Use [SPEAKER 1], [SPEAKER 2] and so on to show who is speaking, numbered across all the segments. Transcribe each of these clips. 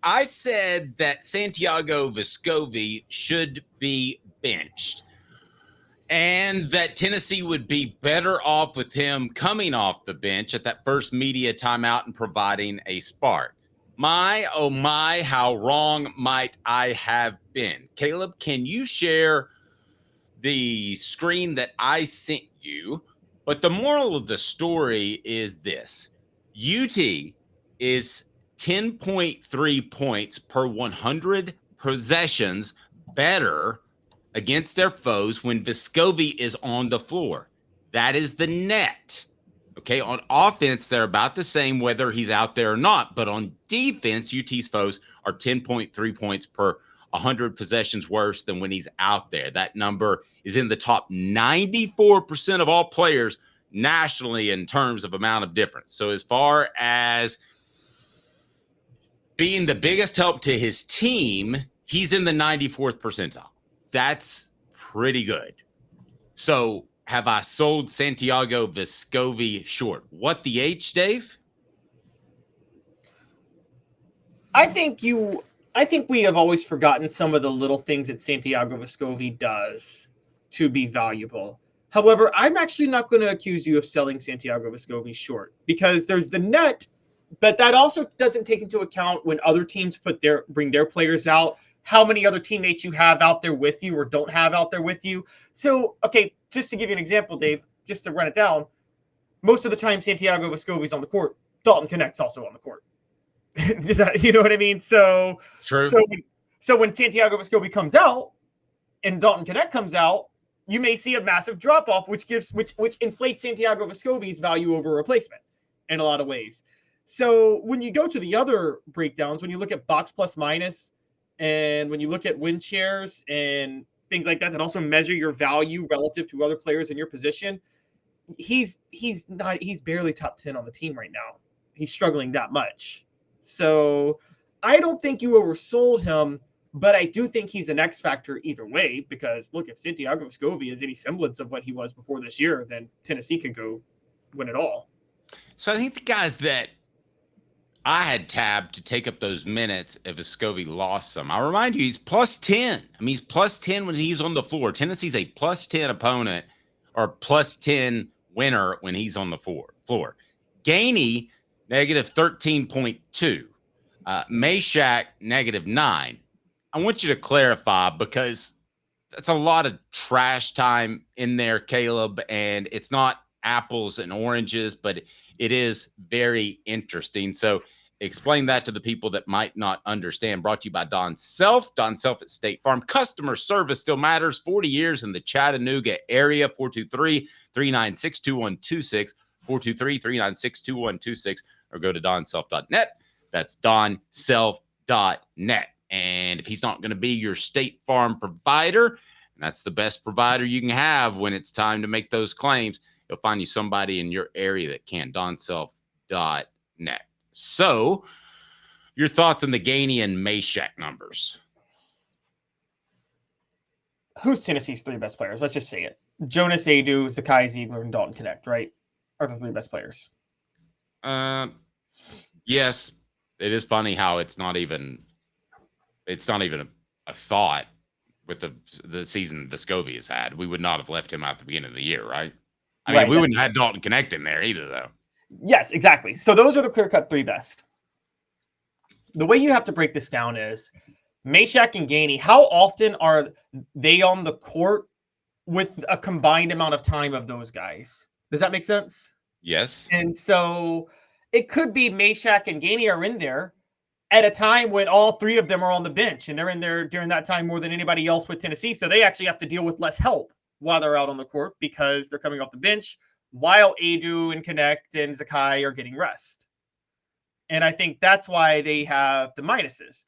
[SPEAKER 1] I said that Santiago Vescovi should be benched and that Tennessee would be better off with him coming off the bench at that first media timeout and providing a spark. My, oh my, how wrong might I have been? Caleb, can you share the screen that I sent you? But the moral of the story is this: UT is 10.3 points per 100 possessions better against their foes when Vescovi is on the floor. That is the net. Okay, on offense, they're about the same whether he's out there or not. But on defense, UT's foes are 10.3 points per 100 possessions worse than when he's out there. That number is in the top 94% of all players nationally in terms of amount of difference. So as far as being the biggest help to his team, he's in the 94th percentile. That's pretty good. So have I sold Santiago Vescovi short? What the H, Dave?
[SPEAKER 2] I think we have always forgotten some of the little things that Santiago Vescovi does to be valuable. However, I'm actually not going to accuse you of selling Santiago Vescovi short because there's the net, but that also doesn't take into account when other teams bring their players out, how many other teammates you have out there with you or don't have out there with you. So, okay, just to give you an example, Dave, just to run it down, most of the time Santiago Vescovi's on the court. Dalton Knecht's also on the court. Is that, you know what I mean? So,
[SPEAKER 1] true.
[SPEAKER 2] So when Santiago Vescovi comes out and Dalton Knecht comes out, you may see a massive drop off, which inflates Santiago Vescovi's value over replacement in a lot of ways. So when you go to the other breakdowns, when you look at box plus minus, and when you look at win shares and things like that also measure your value relative to other players in your position, he's barely top 10 on the team right now. He's struggling that much. So I don't think you oversold him, but I do think he's an X factor either way, because look, if Santiago Vescovi is any semblance of what he was before this year, then Tennessee can go win it all.
[SPEAKER 1] So I think the guys that I had tabbed to take up those minutes if Vescovi lost some. I'll remind you, he's plus 10. I mean, he's plus 10 when he's on the floor. Tennessee's a plus 10 opponent or plus 10 winner when he's on the floor. Gainey, negative 13.2. Meshack, negative 9. I want you to clarify because that's a lot of trash time in there, Caleb, and it's not apples and oranges, but it is very interesting. So explain that to the people that might not understand. Brought to you by Don Self. Don Self at State Farm. Customer service still matters. 40 years in the Chattanooga area. 423-396-2126. 423-396-2126. Or go to donself.net. That's donself.net. And if he's not going to be your State Farm provider, and that's the best provider you can have when it's time to make those claims, you'll find you somebody in your area that can. donself.net. So, your thoughts on the Gainey and Meshack numbers?
[SPEAKER 2] Who's Tennessee's three best players? Let's just say it. Jonas Aidoo, Zakai Ziegler, and Dalton Knecht, right? Are the three best players.
[SPEAKER 1] Yes. It is funny how it's not even a thought with the season Vescovi has had. We would not have left him out at the beginning of the year, right? I mean, we wouldn't have had Dalton Knecht in there either, though.
[SPEAKER 2] Yes, exactly. So those are the clear-cut three best. The way you have to break this down is Meshack and Gainey, how often are they on the court with a combined amount of time of those guys? Does that make sense?
[SPEAKER 1] Yes.
[SPEAKER 2] And so it could be Meshack and Gainey are in there at a time when all three of them are on the bench, and they're in there during that time more than anybody else with Tennessee. So they actually have to deal with less help while they're out on the court because they're coming off the bench while Aidoo and Knecht and Zakai are getting rest. And I think that's why they have the minuses.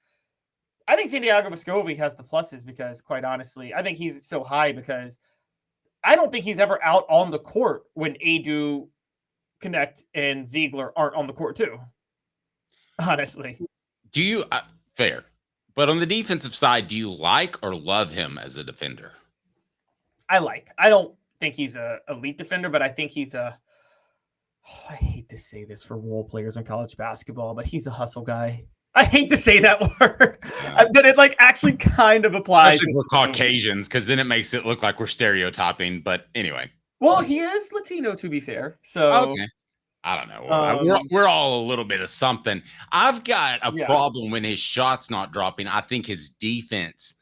[SPEAKER 2] I think Santiago Vescovi has the pluses because, quite honestly, I think he's so high because I don't think he's ever out on the court when Aidoo, Knecht, and Ziegler aren't on the court too. Honestly.
[SPEAKER 1] Do you fair? But on the defensive side, do you like or love him as a defender?
[SPEAKER 2] I don't think he's a elite defender, but I think he's I hate to say this for role players in college basketball, but he's a hustle guy. I hate to say that word,
[SPEAKER 1] Yeah.
[SPEAKER 2] but it like actually kind of applies.
[SPEAKER 1] Especially for Caucasians, because then it makes it look like we're stereotyping. But anyway.
[SPEAKER 2] Well, he is Latino, to be fair. So,
[SPEAKER 1] Okay. I don't know.
[SPEAKER 2] um,
[SPEAKER 1] We're all a little bit of something. I've got a
[SPEAKER 2] yeah.
[SPEAKER 1] problem when his shot's not dropping. I think his defense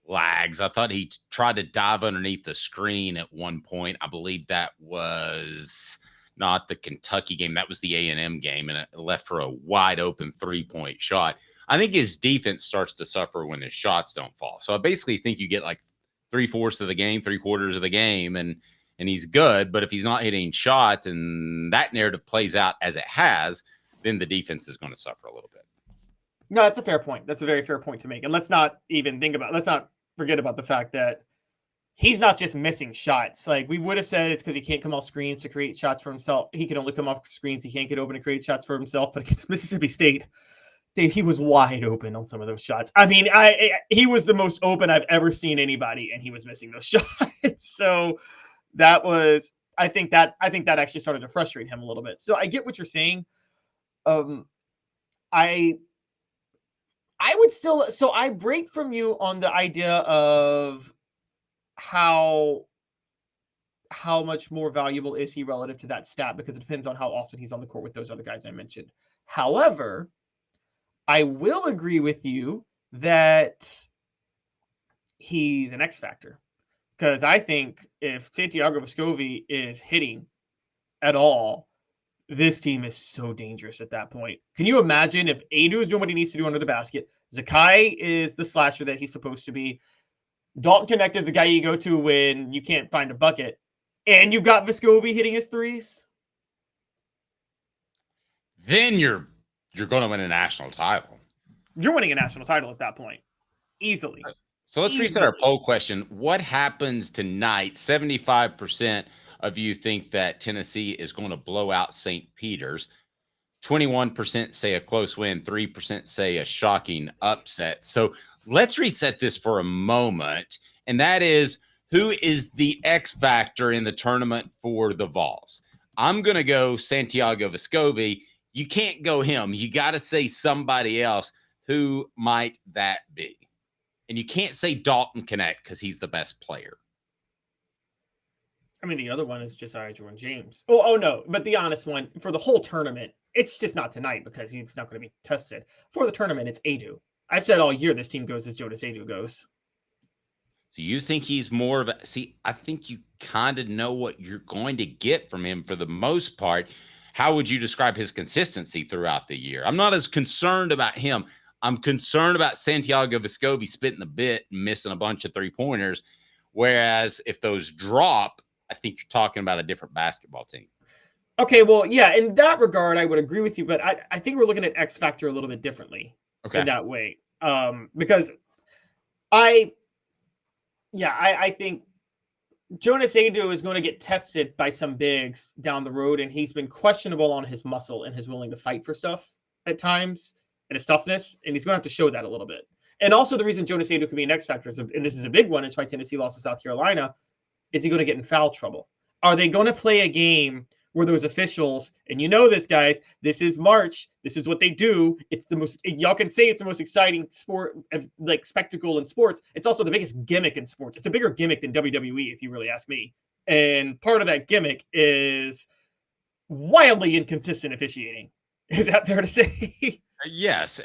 [SPEAKER 1] lags. I thought he tried to dive underneath the screen at one point. I believe that was not the Kentucky game. That was the A&M game, and it left for a wide open 3-point shot. I think his defense starts to suffer when his shots don't fall. So I basically think you get like 3/4 of the game, 3/4 of the game, and he's good. But if he's not hitting shots and that narrative plays out as it has, then the defense is going to suffer a little bit.
[SPEAKER 2] No, that's a fair point. That's a very fair point to make. And let's not forget about the fact that he's not just missing shots. Like we would have said it's because he can't come off screens to create shots for himself. He can only come off screens. He can't get open to create shots for himself. But against Mississippi State, Dave, he was wide open on some of those shots. I mean, he was the most open I've ever seen anybody, and he was missing those shots. So that was, I think that actually started to frustrate him a little bit. So I get what you're saying. I would still, so I break from you on the idea of how much more valuable is he relative to that stat, because it depends on how often he's on the court with those other guys I mentioned. However, I will agree with you that he's an X factor, because I think if Santiago Vescovi is hitting at all, this team is so dangerous at that point. Can you imagine if Adu is doing what he needs to do under the basket, Zakai is the slasher that he's supposed to be, Dalton Knecht is the guy you go to when you can't find a bucket, and you've got Vescovi hitting his threes?
[SPEAKER 1] Then you're going to win a national title.
[SPEAKER 2] You're winning a national title at that point. Easily.
[SPEAKER 1] So let's reset our poll question. What happens tonight? 75% of you think that Tennessee is going to blow out St. Peter's. 21% say a close win. 3% say a shocking upset. So let's reset this for a moment. And that is, who is the X factor in the tournament for the Vols? I'm going to go Santiago Vescovi. You can't go him. You got to say somebody else. Who might that be? And you can't say Dalton Knecht because he's the best player.
[SPEAKER 2] I mean, the other one is Josiah-Jordan James. Oh, no. But the honest one, for the whole tournament, it's just not tonight because he's not going to be tested. For the tournament, it's Adu. I've said all year this team goes as Jonas Adu goes.
[SPEAKER 1] So you think he's more of a... See, I think you kind of know what you're going to get from him for the most part. How would you describe his consistency throughout the year? I'm not as concerned about him. I'm concerned about Santiago Vescovi spitting the bit and missing a bunch of three-pointers. Whereas if those drop, I think you're talking about a different basketball team.
[SPEAKER 2] Okay, well, yeah, in that regard, I would agree with you, but I think we're looking at X Factor a little bit differently in that way. Because I think Jonas Adu is going to get tested by some bigs down the road, and he's been questionable on his muscle and his willing to fight for stuff at times and his toughness, and he's going to have to show that a little bit. And also the reason Jonas Adu can be an X Factor, and this is a big one, is why Tennessee lost to South Carolina, is he going to get in foul trouble? Are they going to play a game where those officials, and you know this, guys, this is March, this is what they do, it's the most, y'all can say it's the most exciting sport, like spectacle in sports, it's also the biggest gimmick in sports. It's a bigger gimmick than WWE, if you really ask me. And part of that gimmick is wildly inconsistent officiating. Is that fair to say?
[SPEAKER 1] Yes.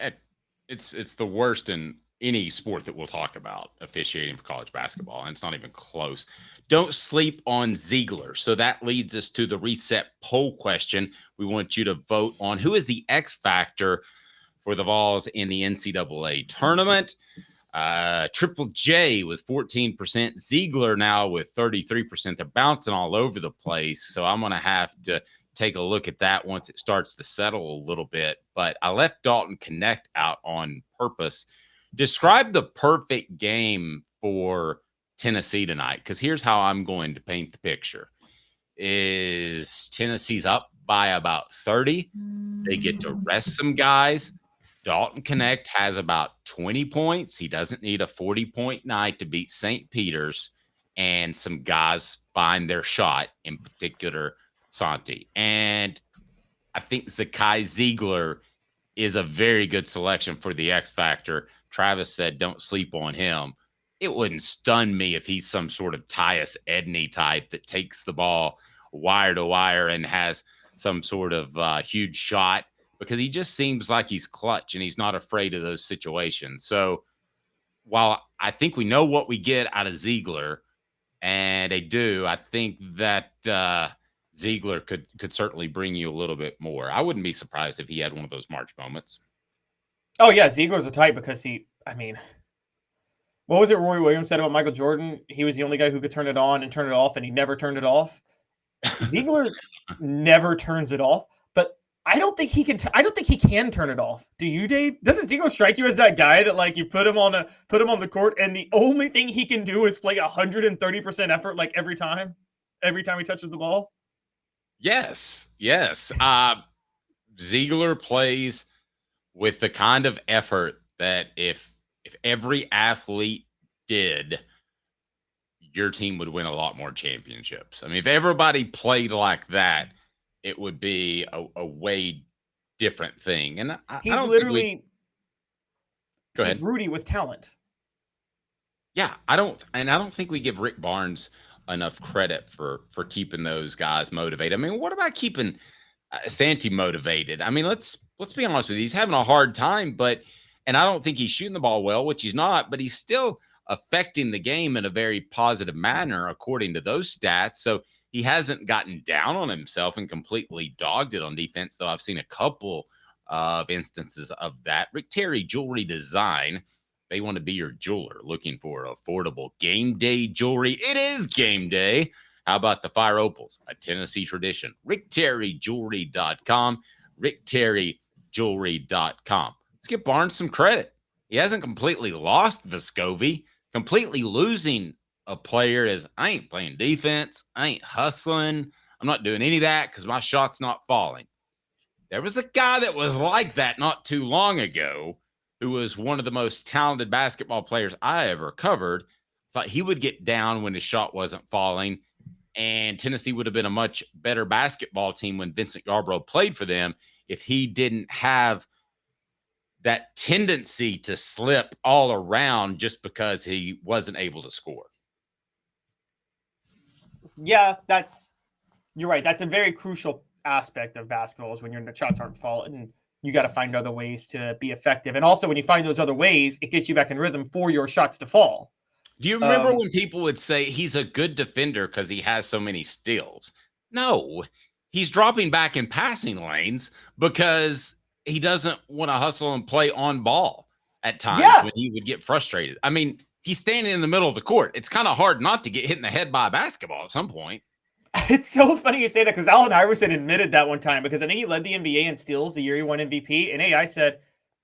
[SPEAKER 1] It's the worst in any sport that we'll talk about, officiating for college basketball, and it's not even close. Don't sleep on Ziegler. So that leads us to the reset poll question. We want you to vote on who is the X factor for the Vols in the NCAA tournament. Triple J with 14%, Ziegler now with 33%. They're bouncing all over the place. So I'm going to have to take a look at that once it starts to settle a little bit. But I left Dalton Knecht out on purpose. Describe the perfect game for Tennessee tonight, because here's how I'm going to paint the picture. Is Tennessee's up by about 30. They get to rest some guys. Dalton Knecht has about 20 points. He doesn't need a 40-point night to beat St. Peter's, and some guys find their shot, in particular Santi. And I think Zakai Ziegler is a very good selection for the X factor. Travis said, don't sleep on him. It wouldn't stun me if he's some sort of Tyus Edney type that takes the ball wire to wire and has some sort of huge shot, because he just seems like he's clutch and he's not afraid of those situations. So while I think we know what we get out of Ziegler, and they do, I think that Ziegler could certainly bring you a little bit more. I wouldn't be surprised if he had one of those March moments.
[SPEAKER 2] Oh yeah, Ziegler's a type because what was it Roy Williams said about Michael Jordan? He was the only guy who could turn it on and turn it off, and he never turned it off. Ziegler never turns it off, but I don't think he can. I don't think he can turn it off. Do you, Dave? Doesn't Ziegler strike you as that guy that like you put him on the court, and the only thing he can do is play 130% effort like every time he touches the ball?
[SPEAKER 1] Yes. Ziegler plays with the kind of effort that if every athlete did, your team would win a lot more championships. I mean, if everybody played like that, it would be a way different thing. And
[SPEAKER 2] He's
[SPEAKER 1] I don't
[SPEAKER 2] literally
[SPEAKER 1] think go ahead.
[SPEAKER 2] He's Rudy with talent.
[SPEAKER 1] Yeah, I don't think we give Rick Barnes enough credit for keeping those guys motivated. I mean, what about keeping Santi motivated? I mean, let's be honest with you. He's having a hard time, and I don't think he's shooting the ball well, which he's not, but he's still affecting the game in a very positive manner, according to those stats. So he hasn't gotten down on himself and completely dogged it on defense, though I've seen a couple of instances of that. Rick Terry Jewelry Design. They want to be your jeweler looking for affordable game day jewelry. It is game day. How about the Fire Opals, a Tennessee tradition? RickTerryJewelry.com. RickTerryJewelry.com. Let's give Barnes some credit. He hasn't completely lost Vescovi. Completely losing a player is, I ain't playing defense. I ain't hustling. I'm not doing any of that because my shot's not falling. There was a guy that was like that not too long ago who was one of the most talented basketball players I ever covered. Thought he would get down when his shot wasn't falling, and Tennessee would have been a much better basketball team when Vincent Yarbrough played for them if he didn't have that tendency to slip all around just because he wasn't able to score.
[SPEAKER 2] Yeah, you're right. That's a very crucial aspect of basketball is when your shots aren't falling, and you got to find other ways to be effective. And also when you find those other ways, it gets you back in rhythm for your shots to fall.
[SPEAKER 1] Do you remember when people would say he's a good defender because he has so many steals? No, he's dropping back in passing lanes because he doesn't want to hustle and play on ball at times when he would get frustrated. I mean, he's standing in the middle of the court. It's kind of hard not to get hit in the head by a basketball at some point.
[SPEAKER 2] It's so funny you say that because Allen Iverson admitted that one time because I think he led the NBA in steals the year he won MVP. And AI said,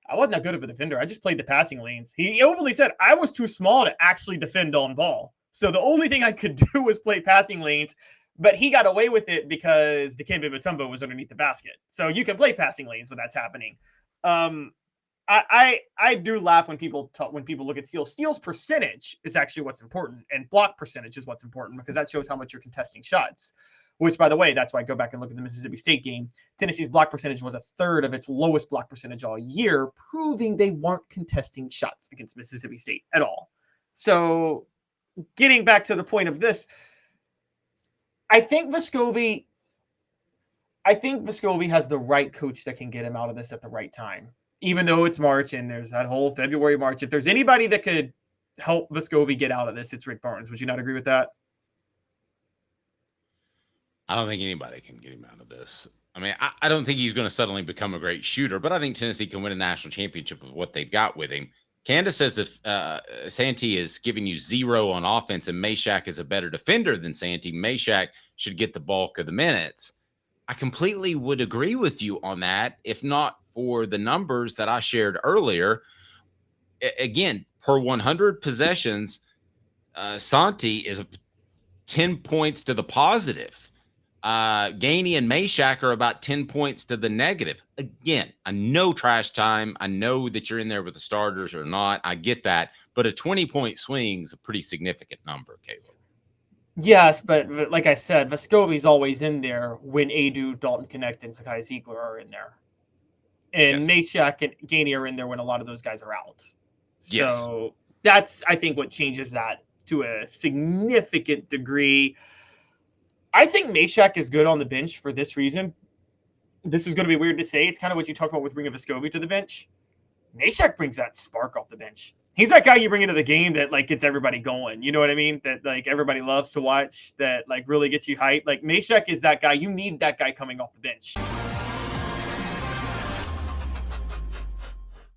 [SPEAKER 2] I wasn't that good of a defender. I just played the passing lanes. He openly said, I was too small to actually defend on ball. So the only thing I could do was play passing lanes. But he got away with it because Dikembe Mutombo was underneath the basket. So you can play passing lanes when that's happening. I do laugh when people look at steals. Steals percentage is actually what's important, and block percentage is what's important because that shows how much you're contesting shots. Which, by the way, that's why I go back and look at the Mississippi State game. Tennessee's block percentage was a third of its lowest block percentage all year, proving they weren't contesting shots against Mississippi State at all. So, getting back to the point of this, I think Vescovi has the right coach that can get him out of this at the right time. Even though it's March and there's that whole February, March, if there's anybody that could help Vescovi get out of this, it's Rick Barnes. Would you not agree with that?
[SPEAKER 1] I don't think anybody can get him out of this. I mean, I don't think he's going to suddenly become a great shooter, but I think Tennessee can win a national championship with what they've got with him. Candace says if Santi is giving you 0 on offense and Meshack is a better defender than Santi, Meshack should get the bulk of the minutes. I completely would agree with you on that, if not for the numbers that I shared earlier. Again, per 100 possessions, Santi is 10 points to the positive. Gainey and Meshack are about 10 points to the negative. Again, I know trash time. I know that you're in there with the starters or not. I get that. But a 20-point swing is a pretty significant number, Caleb.
[SPEAKER 2] Yes, but like I said, Vescovi's always in there when Adu, Dalton Knecht, and Zakai Ziegler are in there. And
[SPEAKER 1] Yes.
[SPEAKER 2] Meshack and Gainey are in there when a lot of those guys are out. So that's, I think, what changes that to a significant degree. I think Meshack is good on the bench for this reason. This is going to be weird to say. It's kind of what you talked about with bringing Vescovi to the bench. Meshack brings that spark off the bench. He's that guy you bring into the game that like gets everybody going. You know what I mean? That like everybody loves to watch, that like really gets you hyped. Like Meshack is that guy. You need that guy coming off the bench.